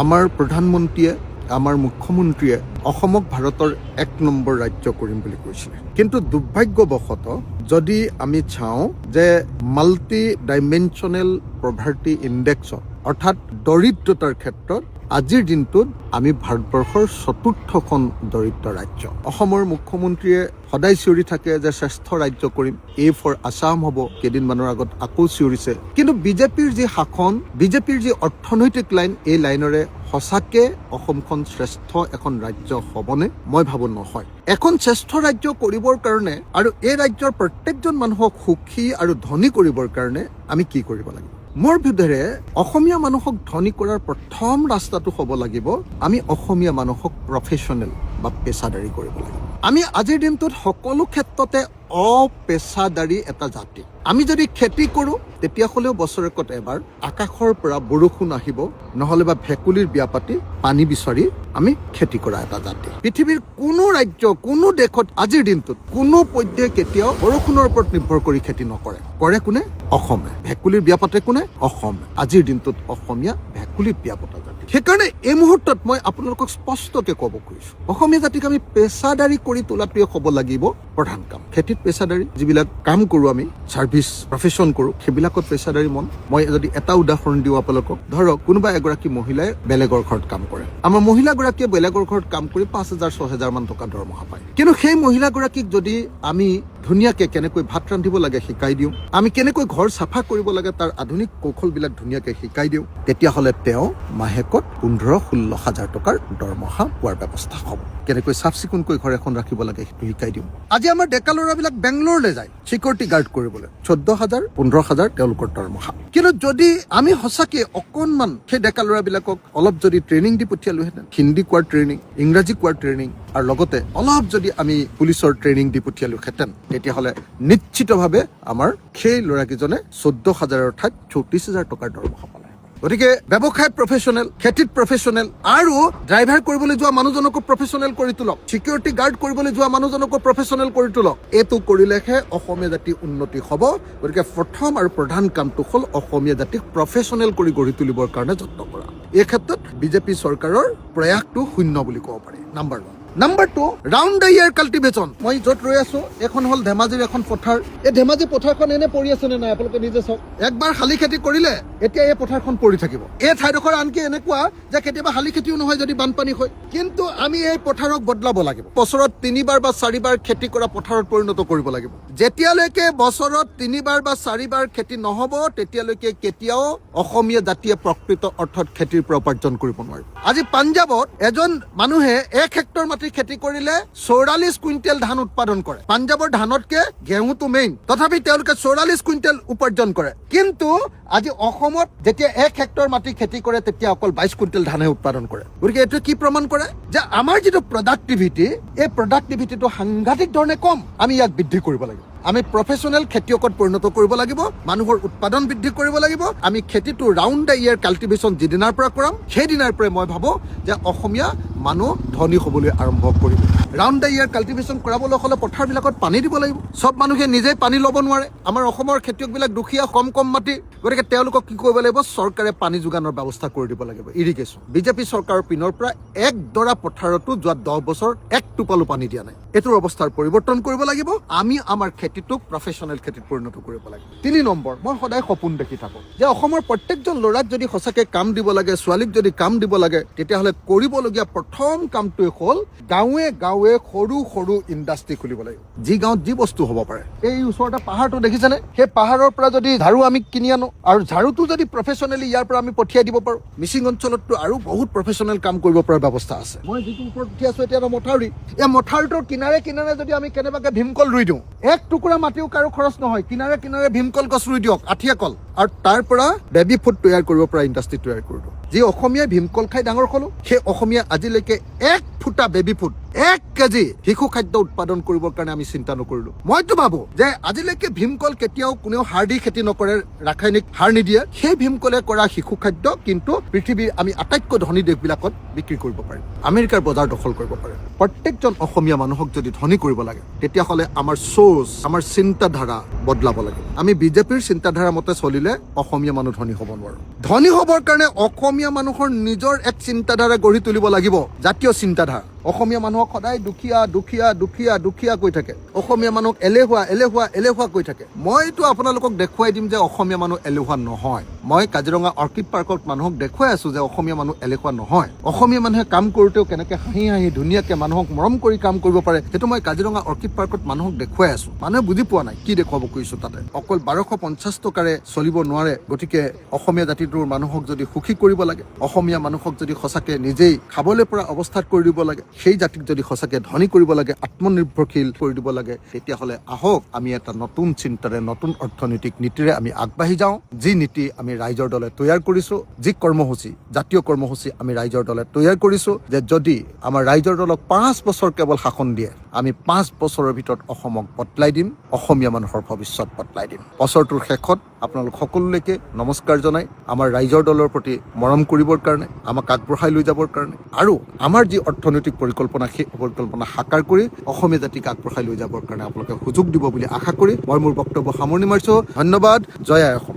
আমাৰ প্ৰধানমন্ত্ৰীয়ে আমাৰ মুখ্যমন্ত্ৰীয়ে অসমক ভাৰতৰ ১ নম্বৰ ৰাজ্য কৰিম বুলি কৈছিলে। কিন্তু দুৰ্ভাগ্যবশতঃ যদি আমি চাওঁ যে মাল্টি ডাইমেনশ্যনেল পভাৰ্টি ইণ্ডেক্সত অৰ্থাৎ দৰিদ্ৰতাৰ ক্ষেত্ৰত আজিৰ দিনটোত আমি ভাৰতবৰ্ষৰ ৪ৰ্থখন দৰিদ্ৰ ৰাজ্য। অসমৰ মুখ্যমন্ত্ৰীয়ে সদায় চিঞৰি থাকে যে শ্ৰেষ্ঠ ৰাজ্য কৰিম, এ ফৰ আছাম হ'ব, কেইদিনমানৰ আগত আকৌ চিঞৰিছে। কিন্তু বিজেপিৰ যি শাসন, বিজেপিৰ যি অৰ্থনৈতিক লাইন, এই লাইনৰে সঁচাকে অসমখন শ্ৰেষ্ঠ এখন ৰাজ্য হ'বনে? মই ভাবো নহয়। এখন শ্ৰেষ্ঠ ৰাজ্য কৰিবৰ কাৰণে আৰু এই ৰাজ্যৰ প্ৰত্যেকজন মানুহক সুখী আৰু ধনী কৰিবৰ কাৰণে আমি কি কৰিব লাগিব? মোৰ বোধেৰে অসমীয়া মানুহক ধনী কৰাৰ প্ৰথম ৰাস্তাটো হ'ব লাগিব আমি অসমীয়া মানুহক প্ৰফেশ্যনেল বা পেছাদাৰী কৰিব লাগিব। আমি আজিৰ দিনটোত সকলো ক্ষেত্ৰতে অপেছাদাৰী এটা জাতি। আমি যদি খেতি কৰোঁ তেতিয়াহ'লেও বছৰেকত এবাৰ আকাশৰ পৰা বৰষুণ আহিব, নহ'লে বা ভেকুলীৰ বিয়া পাতি পানী বিচাৰি আমি খেতি কৰা এটা জাতি। পৃথিৱীৰ কোনো ৰাজ্য, কোনো দেশত আজিৰ দিনটোত কোনো পৰ্যায়ে কেতিয়াও বৰষুণৰ ওপৰত নিৰ্ভৰ কৰি খেতি নকৰে। কৰে কোনে? অসমে। ভেকুলীৰ বিয়া পাতে কোনে? অসমে। আজিৰ দিনটোত অসমীয়া ভেকুলীৰ বিয়া পতা জাতি। সেইকাৰণে এই মুহূৰ্তত মই আপোনালোকক স্পষ্টকে ক'ব খুজিছোঁ, অসমীয়া জাতিক আমি পেছাদাৰী কৰি তোলাটোৱে হ'ব লাগিব প্ৰধান কাম। খেতিত পেছাদাৰী, যিবিলাক কাম কৰোঁ আমি ছাৰ্ভিচ প্ৰফেশ্যন কৰোঁ, সেইবিলাকত পেছাদাৰী মন। মই যদি এটা উদাহৰণ দিওঁ আপোনালোকক, ধৰক কোনোবা এগৰাকী মহিলাই বেলেগৰ ঘৰত কাম কৰে। আমাৰ মহিলাগৰাকীয়ে বেলেগৰ ঘৰত কাম কৰি ৫,০০০-৬,০০০ মান টকা দৰমহা পায়। কিন্তু সেই মহিলাগৰাকীক যদি আমি ধুনীয়াকে কেনেকৈ ভাত ৰান্ধিব লাগে শিকাই দিওঁ, আমি কেনেকৈ ঘৰ চাফা কৰিব লাগে তাৰ আধুনিক কৌশলবিলাক ধুনীয়াকে শিকাই দিওঁ, তেতিয়াহ'লে তেওঁ মাহেকত ১৫-১৬,০০০ টকাৰ দৰমহা পোৱাৰ ব্যৱস্থা হ'ব। কেনেকৈ চাফ চিকুণকৈ ঘৰ এখন ৰাখিব লাগে সেইটো শিকাই দিওঁ। আজি আমাৰ ডেকা ল'ৰাবিলাক বেংগলোৰলৈ যায় চিকিউৰিটি গাৰ্ড কৰিবলৈ, ১৪,০০০, ১৫,০০০ তেওঁলোকৰ দৰমহা। কিন্তু যদি আমি সঁচাকে অকণমান সেই ডেকা ল'ৰাবিলাকক অলপ যদি ট্ৰেইনিং দি পঠিয়ালোহেঁতেন, হিন্দী কোৱাৰ ট্ৰেইনিং, ইংৰাজী কোৱাৰ ট্ৰেইনিং, আৰু লগতে অলপ যদি আমি পুলিচৰ ট্ৰেইনিং দি পঠিয়ালোহেঁতেন, তেতিয়াহ'লে নিশ্চিতভাৱে আমাৰ সেই ল'ৰাকেইজনে ১৪,০০০ৰ ঠাইত ৩৪,০০০ টকাৰ দৰমহা পালে। গতিকে ব্যৱসায় প্ৰফেশ্যনেল, খেতিত প্ৰফেশ্যনেল, আৰু ড্ৰাইভাৰ কৰিবলৈ যোৱা মানুহজনকো প্ৰফেশ্যনেল কৰি তোলক, চিকিউৰিটি গাৰ্ড কৰিবলৈ যোৱা মানুহজনকো প্ৰফেশ্যনেল কৰি তোলক। এইটো কৰিলেহে অসমীয়া জাতি উন্নতি হ'ব। গতিকে প্ৰথম আৰু প্ৰধান কামটো হ'ল অসমীয়া জাতিক প্ৰফেশ্যনেল কৰি গঢ়ি তুলিবৰ কাৰণে যত্ন কৰা। এই ক্ষেত্ৰত বিজেপি চৰকাৰৰ প্ৰয়াসটো শূন্য বুলি ক'ব পাৰি। Number 1। Number 2, round the year cultivation. মই য'ত ৰৈ আছো এখন হ'ল ধেমাজিৰ এখন পথাৰ। এই ধেমাজি পথাৰখন এনে পৰি আছে নে নাই আপোনালোকে নিজে চাওক। একবাৰ শালি খেতি কৰিলে এতিয়া এই পথাৰখন পৰি থাকিব। এই ঠাইডোখৰ আনকি এনেকুৱা যে কেতিয়াবা শালি খেতিও নহয় যদি বানপানী হয়। কিন্তু আমি এই পথাৰক বদলাব লাগিব। বছৰত 3বাৰ বা 4বাৰ খেতি কৰা পথাৰত পৰিণত কৰিব লাগিব। যেতিয়ালৈকে বছৰত 3বাৰ বা 4বাৰ খেতি নহ'ব, তেতিয়ালৈকে কেতিয়াও অসমীয়া জাতিয়ে প্ৰকৃত অৰ্থত খেতিৰ পৰা উপাৰ্জন কৰিব নোৱাৰিব। আজি পাঞ্জাৱত এজন মানুহে 1 হেক্টৰ মাটি খেতি কৰিলে 44 কুইণ্টেল ধান উৎপাদন কৰে। পাঞ্জাৱৰ ধানতকে ঘেঁহুটো মেইন, তথাপি তেওঁলোকে 44 কুইণ্টেল উপাৰ্জন কৰে। কিন্তু আজি অসমত যেতিয়া 1 হেক্টৰ মাটি খেতি কৰে তেতিয়া অকল 22 কুইণ্টেল ধানহে উৎপাদন কৰে। গতিকে এইটো কি প্ৰমাণ কৰে যে আমাৰ যিটো প্ৰডাক্টিভিটি, এই প্ৰডাক্টিভিটিটো সাংঘাতিক ধৰণে কম। আমি ইয়াক বৃদ্ধি কৰিব লাগিব। আমি প্ৰফেশ্যনেল খেতিয়কত পৰিণত কৰিব লাগিব, মানুহৰ উৎপাদন বৃদ্ধি কৰিব লাগিব। আমি খেতিটো ৰাউণ্ড দ্য ইয়াৰ কাল্টিভেশ্যন যিদিনাৰ পৰা কৰাম, সেইদিনাৰ পৰাই মই ভাবোঁ যে অসমীয়া মানুহ ধনী হ'বলৈ আৰম্ভ কৰিব। ৰাউণ্ড দ্য ইয়াৰ কাল্টিভেশ্যন কৰাবলৈ হ'লে পথাৰবিলাকত পানী দিব লাগিব। চব মানুহে নিজেই পানী ল'ব নোৱাৰে। আমাৰ অসমৰ খেতিয়কবিলাক দুখীয়া, কম মাটি। গতিকে তেওঁলোকক কি কৰিব লাগিব? চৰকাৰে পানী যোগানৰ ব্যৱস্থা কৰি দিব লাগিব, ইৰিগেশ্যন। বিজেপি চৰকাৰৰ পিনৰ পৰা একডৰা পথাৰতো যোৱা 10 বছৰ এক টোপালো পানী দিয়া নাই। এইটোৰ অৱস্থাৰ পৰিৱৰ্তন কৰিব লাগিব। আমি আমাৰ খেতিটোক প্ৰফেশ্যনেল খেতিত পৰিণত কৰিব লাগিব। 3 নম্বৰ, মই সদায় সপোন দেখি থাকোঁ যে অসমৰ প্ৰত্যেকজন ল'ৰাক যদি সঁচাকৈ কাম দিব লাগে, ছোৱালীক যদি কাম দিব লাগে, তেতিয়াহ'লে কৰিবলগীয়া প্ৰথম কামটোৱে হ'ল গাঁৱে গাঁৱে সৰু সৰু ইণ্ডাষ্ট্ৰি খুলিব লাগিব। যি গাঁৱত যি বস্তু হ'ব পাৰে। এই ওচৰতে পাহাৰটো দেখিছেনে? সেই পাহাৰৰ পৰা যদি ঝাৰু আমি কিনি আনো, আৰু ঝাৰুটো যদি প্ৰফেশ্যনেলি ইয়াৰ পৰা আমি পঠিয়াই দিব পাৰোঁ, মিচিং অঞ্চলততো আৰু বহুত প্ৰফেশ্যনেল কাম কৰিব পৰা ব্যৱস্থা আছে। মই যিটো ওপৰত উঠি আছো এতিয়া মথাউৰি, এই মথাউৰিটোৰ কিনাৰে কিনাৰে যদি আমি কেনেবাকে ভীমকল ৰুই দিওঁ, 1 টুকুৰা মাটিও কাৰো খৰচ নহয়, কিনাৰে কিনাৰে ভীমকল গছ ৰুই দিয়ক, আঠিয়া কল, আৰু তাৰ পৰা বেবী ফুড তৈয়াৰ কৰিব পৰা ইণ্ডাষ্ট্ৰি তৈয়াৰ কৰি দিওঁ। যি অসমীয়াই ভীমকল খাই ডাঙৰ হ'লো, সেই অসমীয়া আজিলৈকে 1 ফুটা বেবী ফুড, 1 কেজি শিশু খাদ্য উৎপাদন কৰিবৰ কাৰণে আমি চিন্তা নকৰিলো। মইতো ভাবো যে আজিলৈকে ভীমকল কেতিয়াও কোনেও সাৰ দি খেতি নকৰে, ৰাসায়নিক সাৰ নিদিয়ে। সেই ভীমকলে কৰা শিশু খাদ্য কিন্তু পৃথিৱীৰ আমি আটাইতকৈ ধনী দেশবিলাকত বিক্ৰী কৰিব পাৰিম, আমেৰিকাৰ বজাৰ দখল কৰিব পাৰে। প্ৰত্যেকজন অসমীয়া মানুহক যদি ধনী কৰিব লাগে, তেতিয়াহ'লে আমাৰ সোচ, আমাৰ চিন্তাধাৰা বদলাব লাগে। আমি বিজেপিৰ চিন্তাধাৰা মতে চলিলে অসমীয়া মানুহ ধনী হ'ব নোৱাৰো। ধনী হ'বৰ কাৰণে অসমীয়া অসমীয়া মানুহৰ নিজৰ এক চিন্তাধাৰা গঢ়ি তুলিব লাগিব, জাতীয় চিন্তাধাৰা। অসমীয়া মানুহক সদায় দুখীয়া দুখীয়া দুখীয়া দুখীয়া কৈ থাকে, অসমীয়া মানুহক এলেহুৱা এলেহুৱা এলেহুৱা কৈ থাকে। মইতো আপোনালোকক দেখুৱাই দিম যে অসমীয়া মানুহ এলেহুৱা নহয়। মই কাজিৰঙা অৰ্কিড পাৰ্কত মানুহক দেখুৱাই আছো যে অসমীয়া মানুহ এলেহুৱা নহয়। অসমীয়া মানুহে কাম কৰোঁতেও কেনেকে হাঁহি হাঁহি ধুনীয়াকে মানুহক মৰম কৰি কাম কৰিব পাৰে, সেইটো মই কাজিৰঙা অৰ্কিড পাৰ্কত মানুহক দেখুৱাই আছো। মানুহে বুজি পোৱা নাই কি দেখুৱাব কৈছো তাতে। অকল 1250 টকাৰে চলিব নোৱাৰে। গতিকে অসমীয়া জাতিটোৰ মানুহক যদি সুখী কৰিব লাগে, অসমীয়া মানুহক যদি সঁচাকে নিজেই খাবলৈ পৰা অৱস্থাত কৰি দিব লাগে, সেই জাতিক যদি সঁচাকে ধনী কৰিব লাগে, আত্মনিৰ্ভৰশীল কৰি দিব লাগে, তেতিয়াহ'লে আহক আমি এটা নতুন চিন্তাৰে, নতুন অৰ্থনৈতিক নীতিৰে আমি আগবাঢ়ি যাওঁ। যি নীতি আমি ৰাইজৰ দলে তৈয়াৰ কৰিছো, যি কৰ্মসূচী, জাতীয় কৰ্মসূচী আমি ৰাইজৰ দলে তৈয়াৰ কৰিছো, যে যদি আমাৰ ৰাইজৰ দলক 5 বছৰ কেৱল শাসন দিয়ে, আমি 5 বছৰৰ ভিতৰত অসমক বদলাই দিম, অসমীয়া মানুহৰ ভৱিষ্যত বদলাই দিম। বছৰটোৰ শেষত আপোনালোক সকলোলৈকে নমস্কাৰ জনাই আমাৰ ৰাইজৰ দলৰ প্ৰতি মৰম কৰিবৰ কাৰণে, আমাক আগবঢ়াই লৈ যাবৰ কাৰণে, আৰু আমাৰ যি অৰ্থনৈতিক পৰিকল্পনা, সেই পৰিকল্পনা সাকাৰ কৰি অসমীয়া জাতিক আগবঢ়াই লৈ যাবৰ কাৰণে আপোনালোকে সুযোগ দিব বুলি আশা কৰি মই মোৰ বক্তব্য সামৰণি মাৰিছো। ধন্যবাদ। জয় আই অসম।